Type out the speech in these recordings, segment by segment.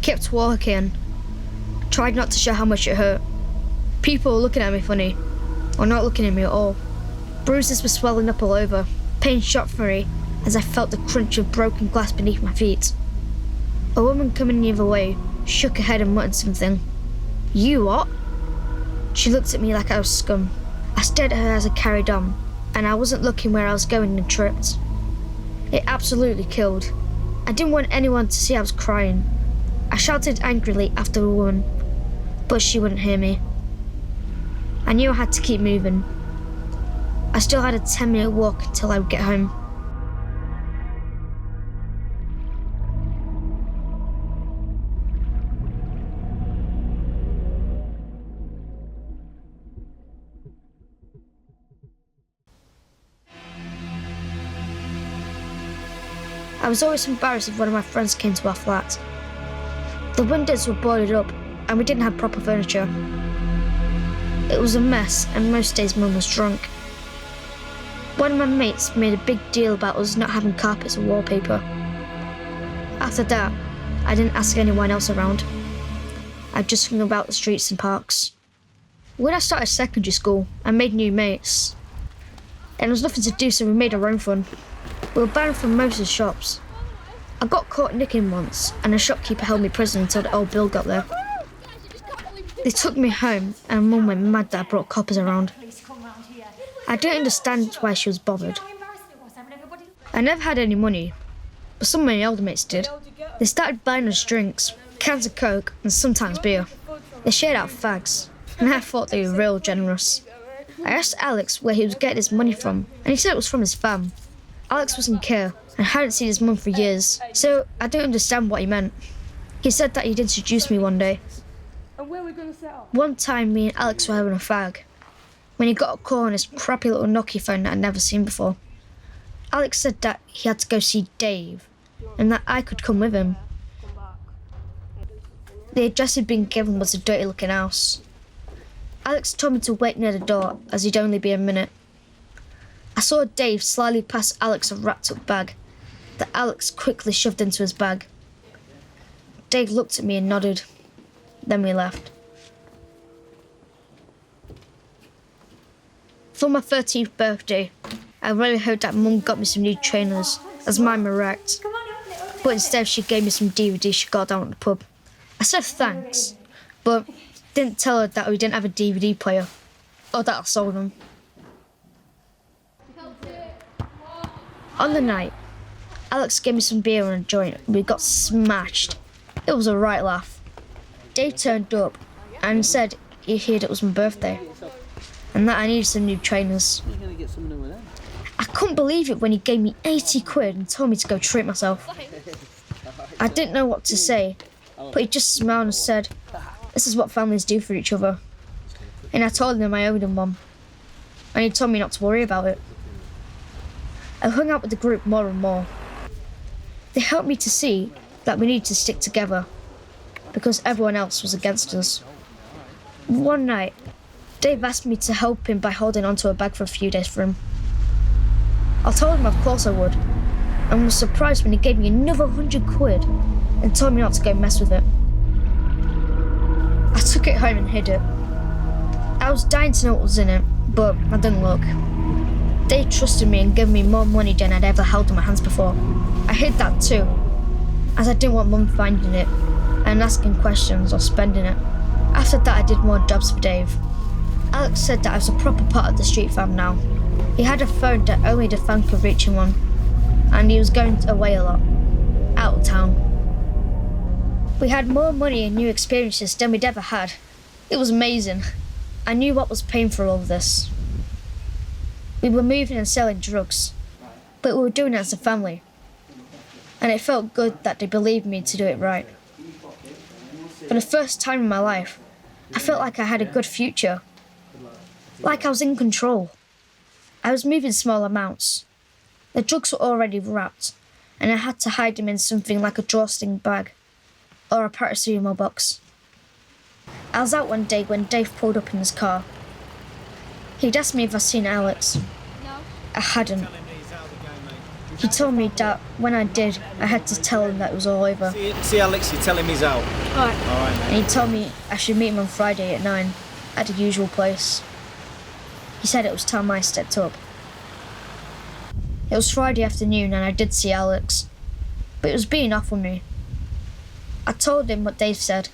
kept walking. Tried not to show how much it hurt. People were looking at me funny, or not looking at me at all. Bruises were swelling up all over. Pain shot through me as I felt the crunch of broken glass beneath my feet. A woman coming the other way shook her head and muttered something. "You what?" She looked at me like I was scum. I stared at her as I carried on, and I wasn't looking where I was going and tripped. It absolutely killed. I didn't want anyone to see I was crying. I shouted angrily after the woman, but she wouldn't hear me. I knew I had to keep moving. I still had a 10-minute walk until I would get home. I was always embarrassed if one of my friends came to our flat. The windows were boarded up and we didn't have proper furniture. It was a mess and most days Mum was drunk. One of my mates made a big deal about us not having carpets or wallpaper. After that, I didn't ask anyone else around. I just hung about the streets and parks. When I started secondary school, I made new mates. And there was nothing to do, so we made our own fun. We were banned from most of the shops. I got caught nicking once, and the shopkeeper held me prisoner until the old bill got there. They took me home, and Mum went mad that I brought coppers around. I don't understand why she was bothered. I never had any money, but some of my older mates did. They started buying us drinks, cans of Coke, and sometimes beer. They shared out fags, and I thought they were real generous. I asked Alex where he was getting his money from, and he said it was from his fam. Alex was in care and hadn't seen his mum for years, so I don't understand what he meant. He said that he'd introduce me one day. And where are we going to set up? One time me and Alex were having a fag, when he got a call on his crappy little Nokia phone that I'd never seen before. Alex said that he had to go see Dave, and that I could come with him. The address he'd been given was a dirty looking house. Alex told me to wait near the door, as he'd only be a minute. I saw Dave slyly pass Alex a wrapped up bag that Alex quickly shoved into his bag. Dave looked at me and nodded. Then we left. For my 13th birthday, I really hoped that Mum got me some new trainers, as mine were wrecked. But instead she gave me some DVDs she got down at the pub. I said thanks, but didn't tell her that we didn't have a DVD player, or that I sold them. On the night, Alex gave me some beer and a joint, and we got smashed. It was a right laugh. Dave turned up and said he heard it was my birthday, and that I needed some new trainers. I couldn't believe it when he gave me 80 quid and told me to go treat myself. I didn't know what to say, but he just smiled and said, "This is what families do for each other." And I told him I owed him one, and he told me not to worry about it. I hung out with the group more and more. They helped me to see that we needed to stick together, because everyone else was against us. One night, Dave asked me to help him by holding onto a bag for a few days for him. I told him of course I would, and was surprised when he gave me another 100 quid and told me not to go mess with it. I took it home and hid it. I was dying to know what was in it, but I didn't look. Dave trusted me and gave me more money than I'd ever held in my hands before. I hid that too, as I didn't want Mum finding it and asking questions or spending it. After that I did more jobs for Dave. Alex said that I was a proper part of the street fam now. He had a phone that only the fan could reach him on, and he was going away a lot, out of town. We had more money and new experiences than we'd ever had. It was amazing. I knew what was paying for all of this. We were moving and selling drugs, but we were doing it as a family. And it felt good that they believed me to do it right. For the first time in my life, I felt like I had a good future. Like I was in control. I was moving small amounts. The drugs were already wrapped, and I had to hide them in something like a drawstring bag or a paracetamol box. I was out one day when Dave pulled up in his car. He'd asked me if I'd seen Alex. No. I hadn't. He told me that when I did, I had to tell him that it was all over. See Alex, you tell him he's out. Alright. Alright, mate. And he told me I should meet him on Friday at 9 at the usual place. He said it was time I stepped up. It was Friday afternoon and I did see Alex, but it was being off with me. I told him what Dave said.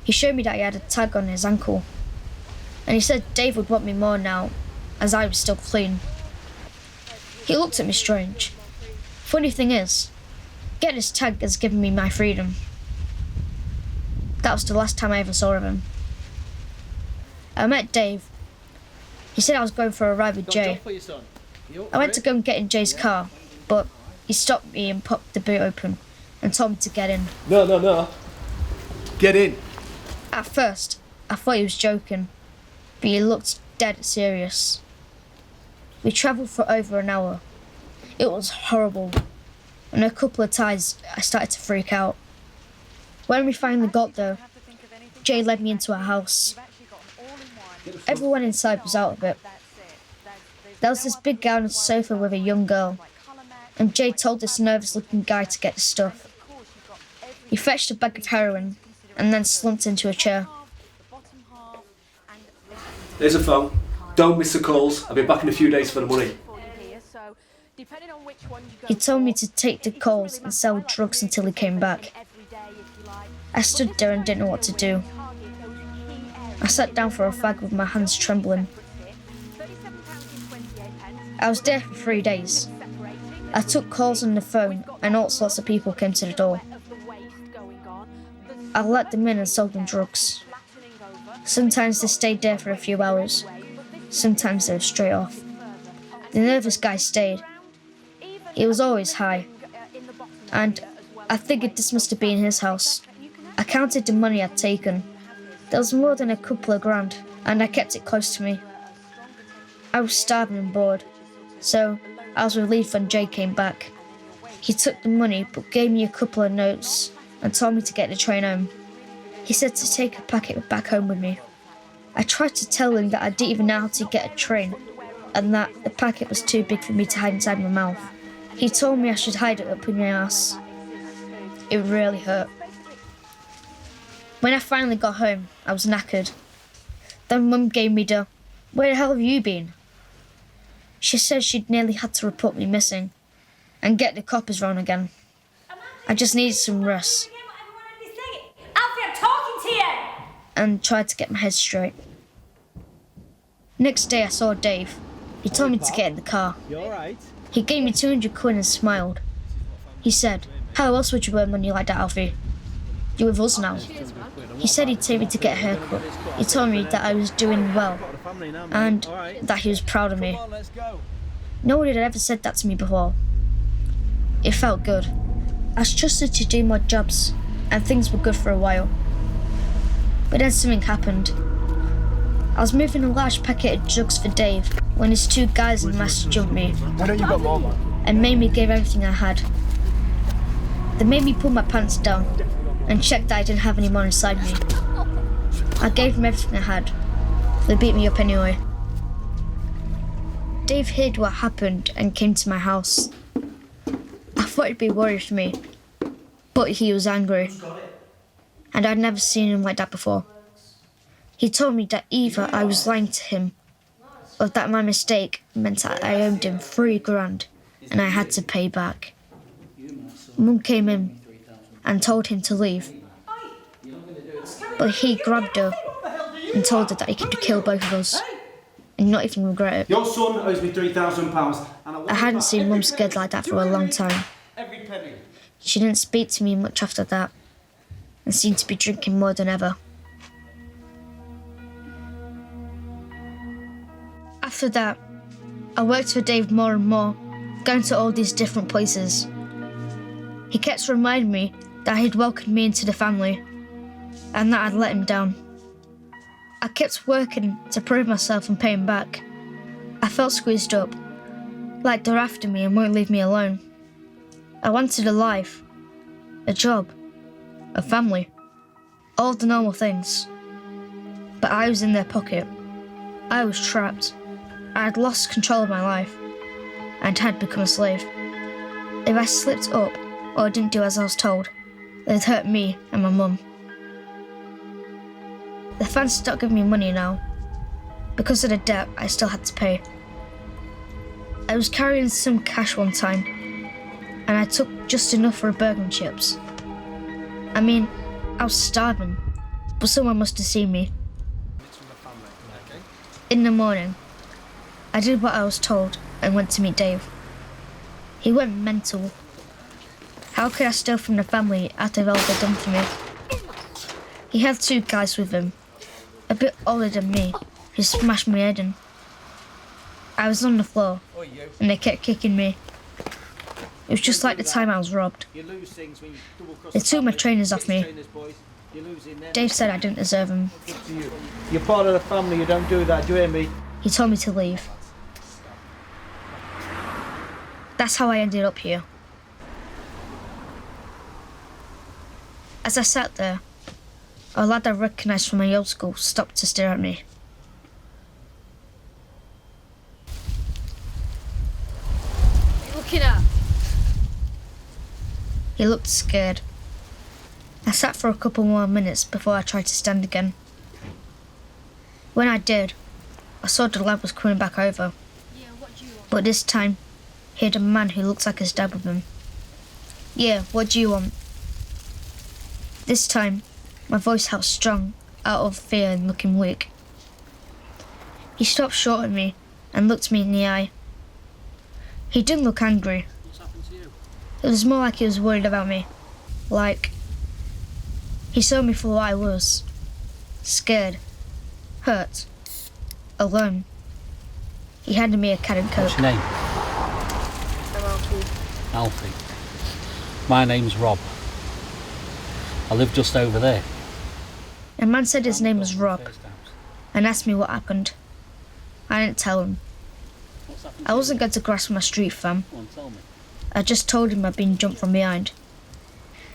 He showed me that he had a tag on his ankle, and he said Dave would want me more now, as I was still clean. He looked at me strange. Funny thing is, getting his tag has given me my freedom. That was the last time I ever saw of him. I met Dave. He said I was going for a ride with Jay. I went to go and get in Jay's car, but he stopped me and popped the boot open and told me to get in. No. Get in. At first, I thought he was joking, but he looked dead serious. We travelled for over an hour. It was horrible, and a couple of times I started to freak out. When we finally got there, Jay led me into a house. Everyone inside was out of it. There was this big guy on a sofa with a young girl, and Jay told this nervous-looking guy to get the stuff. He fetched a bag of heroin and then slumped into a chair. There's a phone. Don't miss the calls. I'll be back in a few days for the money. He told me to take the calls and sell drugs until he came back. I stood there and didn't know what to do. I sat down for a fag with my hands trembling. I was there for 3 days. I took calls on the phone and all sorts of people came to the door. I let them in and sold them drugs. Sometimes they stayed there for a few hours. Sometimes they were straight off. The nervous guy stayed. He was always high. And I figured this must have been his house. I counted the money I'd taken. There was more than a couple of grand, and I kept it close to me. I was starving and bored, so I was relieved when Jay came back. He took the money but gave me a couple of notes and told me to get the train home. He said to take a packet back home with me. I tried to tell him that I didn't even know how to get a train and that the packet was too big for me to hide inside my mouth. He told me I should hide it up in my ass. It really hurt. When I finally got home, I was knackered. Then Mum gave me the, "Where the hell have you been?" She said she'd nearly had to report me missing and get the coppers round again. I just needed some rest. Alfie, I'm talking to you! And tried to get my head straight. Next day I saw Dave. He told me to get in the car. You alright? He gave me 200 quid and smiled. He said, "How else would you earn money like that, Alfie? You're with us now." He said he'd take me to get a haircut. He told me that I was doing well and that he was proud of me. No one had ever said that to me before. It felt good. I was trusted to do more jobs and things were good for a while. But then something happened. I was moving a large packet of drugs for Dave when his 2 guys in masks jumped me Why don't you got more, man? and made me give everything I had. They made me pull my pants down and check that I didn't have any more inside me. I gave them everything I had. They beat me up anyway. Dave heard what happened and came to my house. I thought he'd be worried for me, but he was angry. And I'd never seen him like that before. He told me that either I was lying to him or that my mistake meant that I owed him 3 grand and I had to pay back. Mum came in and told him to leave. But he grabbed her and told her that he could kill both of us and not even regret it. Your son owes me £3,000 and I hadn't seen Mum scared like that for a long time. every penny. She didn't speak to me much after that and seemed to be drinking more than ever. After that, I worked for Dave more and more, going to all these different places. He kept reminding me that he'd welcomed me into the family and that I'd let him down. I kept working to prove myself and pay him back. I felt squeezed up, like they're after me and won't leave me alone. I wanted a life, a job, a family, all the normal things. But I was in their pocket. I was trapped. I had lost control of my life and had become a slave. If I slipped up or didn't do as I was told, they'd hurt me and my mum. The fans stopped giving me money now. Because of the debt I still had to pay. I was carrying some cash one time, and I took just enough for a burger and chips. I mean, I was starving, but someone must have seen me. In the morning, I did what I was told and went to meet Dave. He went mental. How could I steal from the family after all they'd done for me? He had two guys with him, a bit older than me, who smashed my head in. I was on the floor, and they kept kicking me. It was just like the time I was robbed. They took my trainers off me. Dave said I didn't deserve them. You're part of the family, you don't do that, do you hear me? He told me to leave. That's how I ended up here. As I sat there, a lad I recognised from my old school stopped to stare at me. Looking at. He looked scared. I sat for a couple more minutes before I tried to stand again. When I did, I saw the lad was coming back over. Yeah, what do you want? But this time, he had a man who looked like his dad with him. Yeah, what do you want? This time, my voice held strong, out of fear and looking weak. He stopped short of me and looked me in the eye. He didn't look angry. What's happened to you? It was more like he was worried about me. Like, he saw me for what I was. Scared. Hurt. Alone. He handed me a can of Coke. What's your name? I'm Alfie. Alfie. My name's Rob. I live just over there. A man said his name was Rob and asked me what happened. I didn't tell him. I wasn't going to grasp my street fam. Go on, tell me. I just told him I'd been jumped from behind.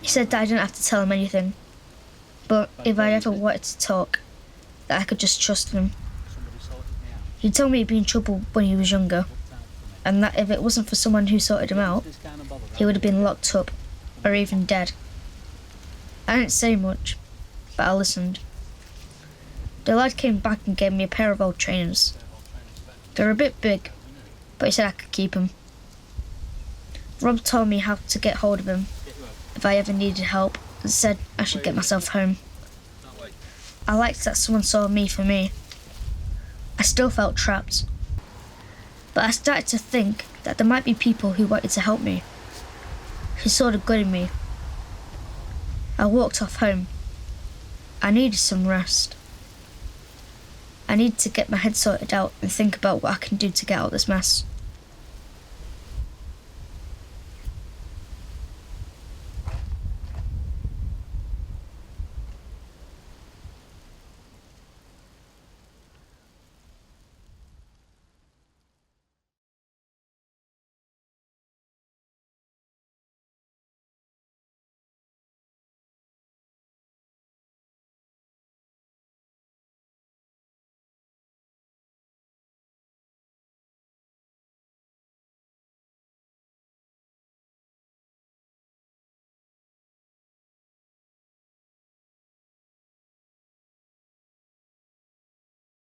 He said that I didn't have to tell him anything, but if I ever wanted to talk, that I could just trust him. Somebody sorted me out. He told me he'd been in trouble when he was younger, and that if it wasn't for someone who sorted him out, This kind of bother, he would have been locked up, or even dead. I didn't say much, but I listened. The lad came back and gave me a pair of old trainers. They were a bit big, but he said I could keep them. Rob told me how to get hold of him if I ever needed help, and said I should get myself home. I liked that someone saw me for me. I still felt trapped, but I started to think that there might be people who wanted to help me, who saw the good in me. I walked off home. I needed some rest. I needed to get my head sorted out and think about what I can do to get out of this mess.